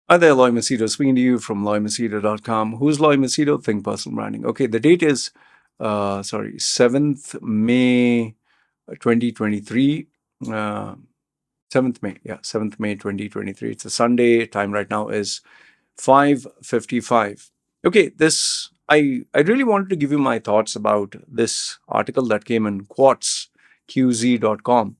Hi there, Loy Machedo, speaking to you from loymachedo.com. Who's Loy Machedo? Think Personal Branding. Okay, the date is, 7th May 2023. 7th May, 7th May 2023. It's a Sunday. Time right now is 5:55. Okay, I really wanted to give you my thoughts about this article that came in quartzqz.com.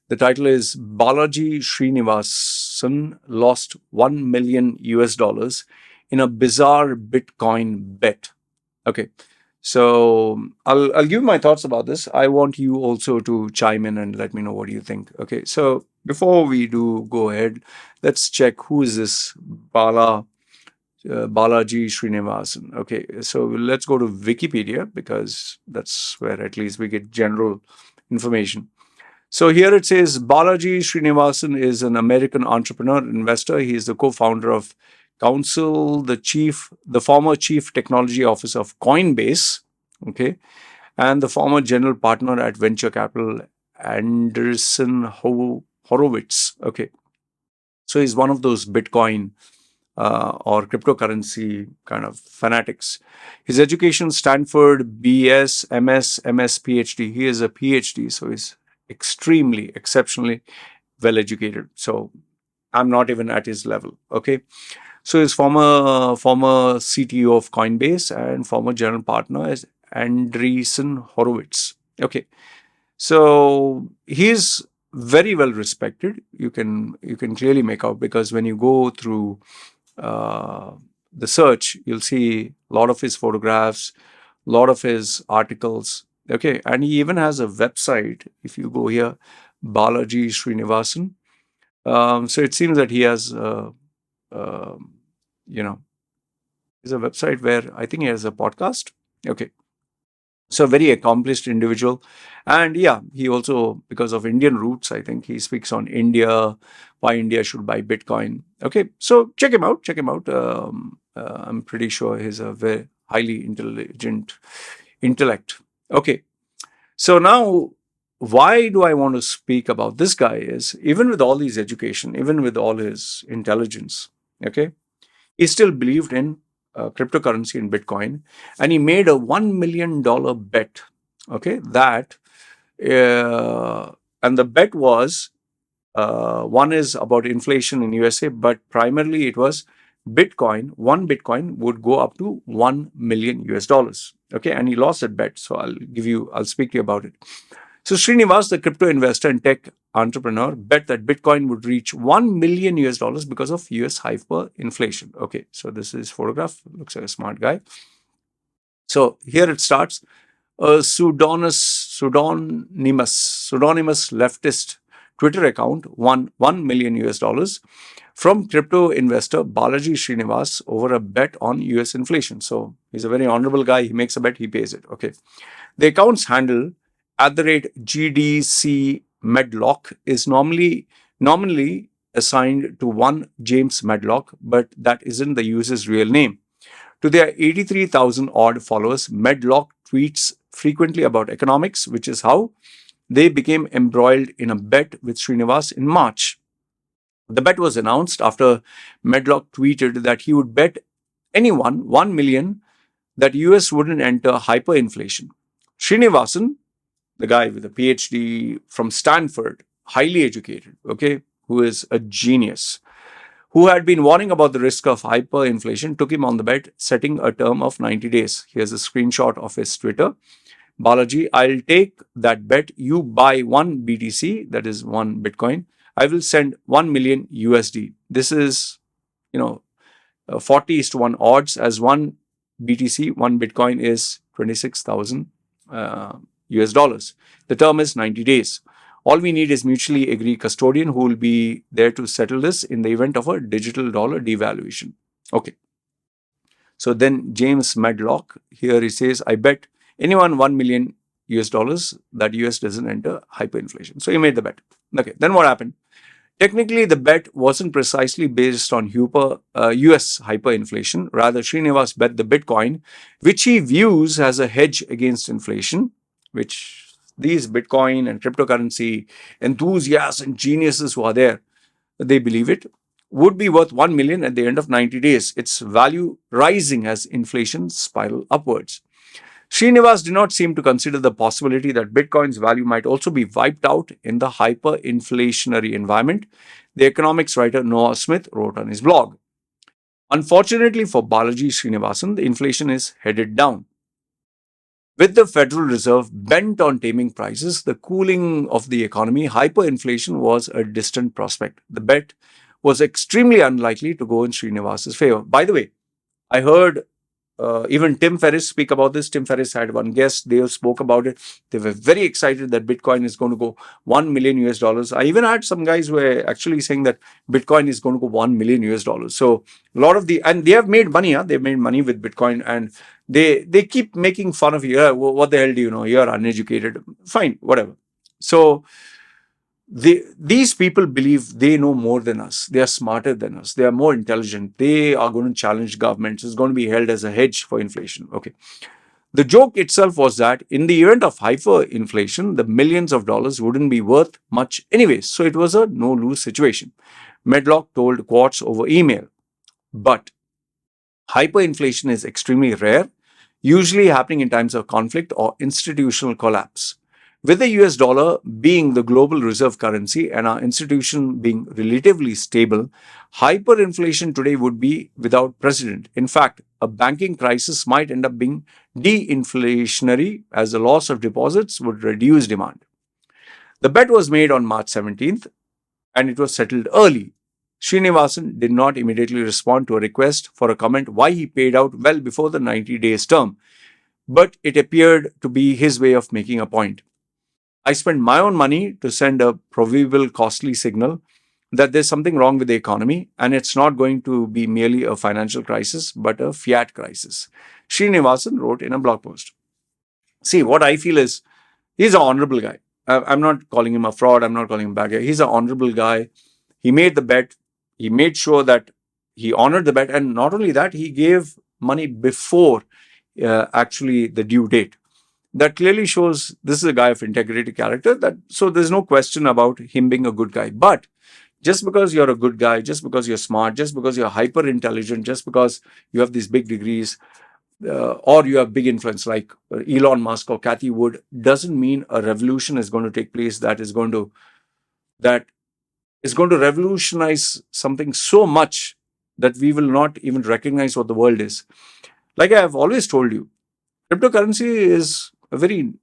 The title is Balaji Srinivasan lost 1 million US dollars in a bizarre Bitcoin bet. Okay. So I'll give my thoughts about this. I want you also to chime in and let me know what you think. Okay. So before we do go ahead, let's check who is this Balaji Srinivasan. Okay. So let's go to Wikipedia because that's where at least we get general information. So here it says Balaji Srinivasan is an American entrepreneur, investor. He is the co-founder of Council, the former chief technology officer of Coinbase, okay, and the former general partner at venture capital Anderson Horowitz, okay. So he's one of those Bitcoin or cryptocurrency kind of fanatics. His education, Stanford, BS, MS, MS, PhD. He is a PhD, so he's extremely, exceptionally well educated. So I'm not even at his level. Okay. So his former CTO of Coinbase and former general partner is Andreessen Horowitz. Okay. So he's very well respected. You can clearly make out because when you go through the search, you'll see a lot of his photographs, a lot of his articles. Okay, and he even has a website. If you go here, Balaji Srinivasan. So it seems that he has, you know, is a website where I think he has a podcast. Okay. So a very accomplished individual. And yeah, he also, because of Indian roots, I think he speaks on India, why India should buy Bitcoin. Okay, so check him out. Check him out. I'm pretty sure he's a very highly intelligent intellect. Okay, so now why do I want to speak about this guy is even with all his education, even with all his intelligence, okay, he still believed in cryptocurrency and Bitcoin, and he made a $1 million bet. Okay, that and the bet was one is about inflation in USA, but primarily it was Bitcoin. One Bitcoin would go up to 1 million US dollars. Okay, and he lost that bet. So I'll speak to you about it. So Srinivas, the crypto investor and tech entrepreneur, bet that Bitcoin would reach 1 million US dollars because of US hyperinflation. Okay, so this is photograph. Looks like a smart guy. So here it starts. A pseudonymous leftist Twitter account won 1 million US dollars from crypto investor Balaji Srinivas over a bet on US inflation. So he's a very honorable guy. He makes a bet, he pays it. Okay. The account's handle @GDC Medlock is nominally assigned to one James Medlock, but that isn't the user's real name. To their 83,000 odd followers, Medlock tweets frequently about economics, which is how they became embroiled in a bet with Srinivas in March. The bet was announced after Medlock tweeted that he would bet anyone 1 million that US wouldn't enter hyperinflation. Srinivasan, the guy with a PhD from Stanford, highly educated, okay, who is a genius, who had been warning about the risk of hyperinflation, took him on the bet, setting a term of 90 days. Here's a screenshot of his Twitter. Balaji, I'll take that bet. You buy one BTC, that is one Bitcoin. I will send 1 million USD. This is, 40:1 odds, as one BTC, one Bitcoin is 26,000 US dollars. The term is 90 days. All we need is mutually agree custodian who will be there to settle this in the event of a digital dollar devaluation. Okay. So then James Medlock, here he says, I bet anyone 1 million US dollars that US doesn't enter hyperinflation. So he made the bet. Okay. Then what happened? Technically, the bet wasn't precisely based on US hyperinflation. Rather, Srinivas bet the Bitcoin, which he views as a hedge against inflation, which these Bitcoin and cryptocurrency enthusiasts and geniuses who are there, they believe it. would be worth 1 million at the end of 90 days, its value rising as inflation spiral upwards. Srinivas did not seem to consider the possibility that Bitcoin's value might also be wiped out in the hyperinflationary environment, the economics writer Noah Smith wrote on his blog. Unfortunately for Balaji Srinivasan, the inflation is headed down. With the Federal Reserve bent on taming prices, the cooling of the economy, hyperinflation was a distant prospect. The bet was extremely unlikely to go in Srinivas's favor. By the way, I heard even Tim Ferriss speak about this. Tim Ferriss had one guest. They spoke about it. They were very excited that Bitcoin is going to go 1 million US dollars. I even had some guys who were actually saying that Bitcoin is going to go 1 million US dollars. So a lot of and they have made money. They've made money with Bitcoin, and they keep making fun of you. What the hell do you know? You're uneducated. Fine, whatever. So these people believe they know more than us. They are smarter than us. They are more intelligent. They are going to challenge governments. It's going to be held as a hedge for inflation. Okay. The joke itself was that in the event of hyperinflation, the millions of dollars wouldn't be worth much anyways. So it was a no-lose situation. Medlock told Quartz over email. But hyperinflation is extremely rare, usually happening in times of conflict or institutional collapse. With the US dollar being the global reserve currency and our institution being relatively stable, hyperinflation today would be without precedent. In fact, a banking crisis might end up being de-inflationary as the loss of deposits would reduce demand. The bet was made on March 17th and it was settled early. Srinivasan did not immediately respond to a request for a comment why he paid out well before the 90 days term, but it appeared to be his way of making a point. I spent my own money to send a proverbial costly signal that there's something wrong with the economy and it's not going to be merely a financial crisis, but a fiat crisis. Srinivasan wrote in a blog post. See, what I feel is he's an honorable guy. I'm not calling him a fraud. I'm not calling him a bad guy. He's an honorable guy. He made the bet. He made sure that he honored the bet. And not only that, he gave money before actually the due date. That clearly shows this is a guy of integrity character. So there's no question about him being a good guy. But just because you're a good guy, just because you're smart, just because you're hyper intelligent, just because you have these big degrees, or you have big influence like Elon Musk or Cathy Wood, doesn't mean a revolution is going to take place that is going to revolutionize something so much that we will not even recognize what the world is. Like I have always told you, cryptocurrency is a very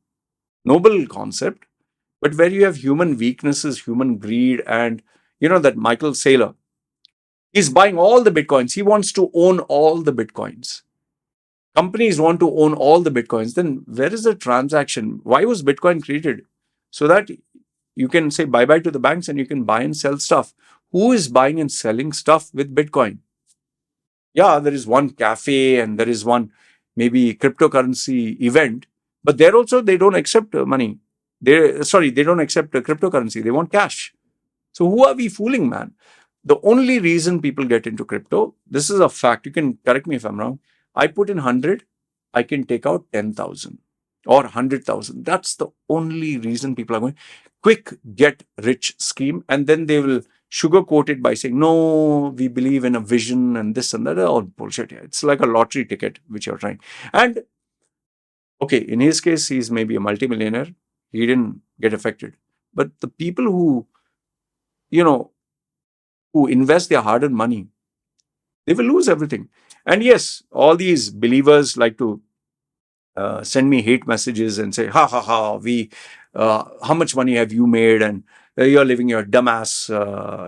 noble concept, but where you have human weaknesses, human greed, and that Michael Saylor, he's buying all the Bitcoins. He wants to own all the Bitcoins. Companies want to own all the Bitcoins. Then where is the transaction? Why was Bitcoin created? So that you can say bye-bye to the banks and you can buy and sell stuff. Who is buying and selling stuff with Bitcoin? Yeah, there is one cafe and there is one maybe cryptocurrency event, but there also they don't accept money. They don't accept cryptocurrency. They want cash. So who are we fooling, man? The only reason people get into crypto, this is a fact. You can correct me if I'm wrong. I put in 100, I can take out 10,000 or 100,000. That's the only reason people are going. Quick get rich scheme, and then they will sugarcoat it by saying, no, we believe in a vision and this and that. All bullshit. It's like a lottery ticket which you're trying. And okay, in his case, he's maybe a multimillionaire. He didn't get affected. But the people who invest their hard-earned money, they will lose everything. And yes, all these believers like to send me hate messages and say, ha, ha, ha, how much money have you made? And you're living your dumbass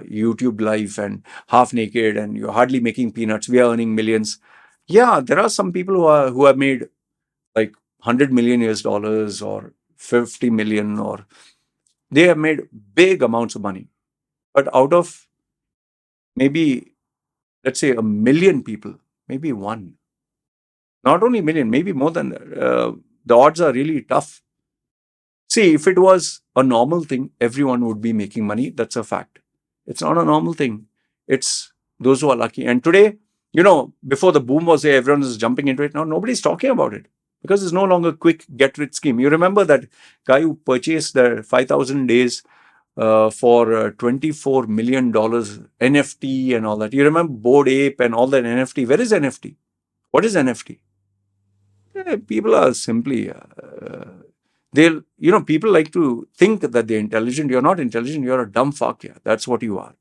YouTube life and half naked and you're hardly making peanuts. We are earning millions. Yeah, there are some people who have made like 100 million US dollars or 50 million, or they have made big amounts of money. But out of maybe, let's say, 1 million people, maybe one. Not only million, maybe more than that. The odds are really tough. See, if it was a normal thing, everyone would be making money. That's a fact. It's not a normal thing. It's those who are lucky. And today, before the boom was there, everyone is jumping into it. Now nobody's talking about it because it's no longer quick get-rich scheme. You remember that guy who purchased the 5,000 days for $24 million NFT and all that. You remember Bored Ape and all that NFT? Where is NFT? What is NFT? People are simply, people like to think that they're intelligent. You're not intelligent. You're a dumb fuck. Yeah, that's what you are.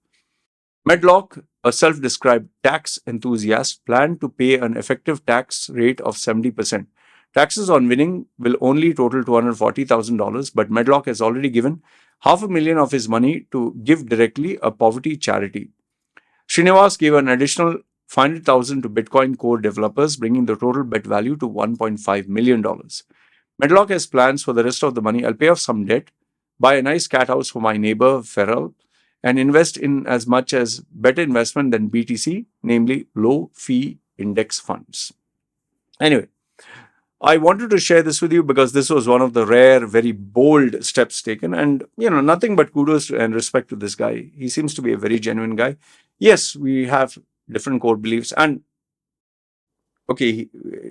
Medlock, a self-described tax enthusiast, planned to pay an effective tax rate of 70%. Taxes on winning will only total $240,000, but Medlock has already given $500,000 of his money to give directly a poverty charity. Srinivas gave an additional $500,000 to Bitcoin core developers, bringing the total bet value to $1.5 million. Medlock has plans for the rest of the money. I'll pay off some debt, buy a nice cat house for my neighbor Ferrell, and invest in as much as better investment than BTC, namely low fee index funds. Anyway, I wanted to share this with you because this was one of the rare, very bold steps taken. And, nothing but kudos and respect to this guy. He seems to be a very genuine guy. Yes, we have different core beliefs. And, okay,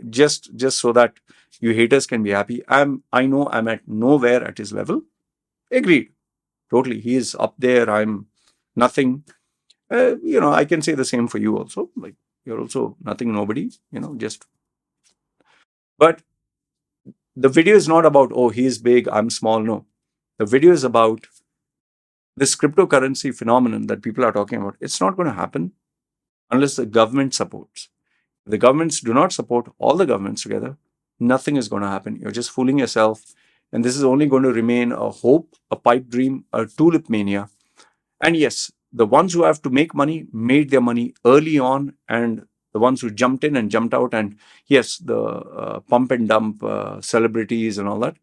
just so that you haters can be happy, I know I'm at nowhere at his level. Agreed. Totally. He is up there. I'm nothing. I can say the same for you also. Like, you're also nothing, nobody, just. But the video is not about, oh, he's big, I'm small. No. The video is about this cryptocurrency phenomenon that people are talking about. It's not going to happen unless the government supports. If the governments do not support, all the governments together, nothing is going to happen. You're just fooling yourself. And this is only going to remain a hope, a pipe dream, a tulip mania. And yes, the ones who have to make money made their money early on, and the ones who jumped in and jumped out, and yes, the pump and dump celebrities and all that.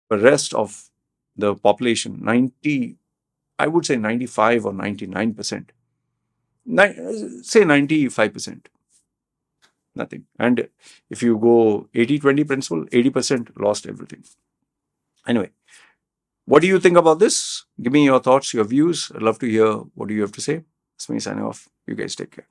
The rest of the population, I would say 95 or 99%. Say 95%. Nothing. And if you go 80-20 principle, 80% lost everything. Anyway, what do you think about this? Give me your thoughts, your views. I'd love to hear what do you have to say. It's me signing off. You guys take care.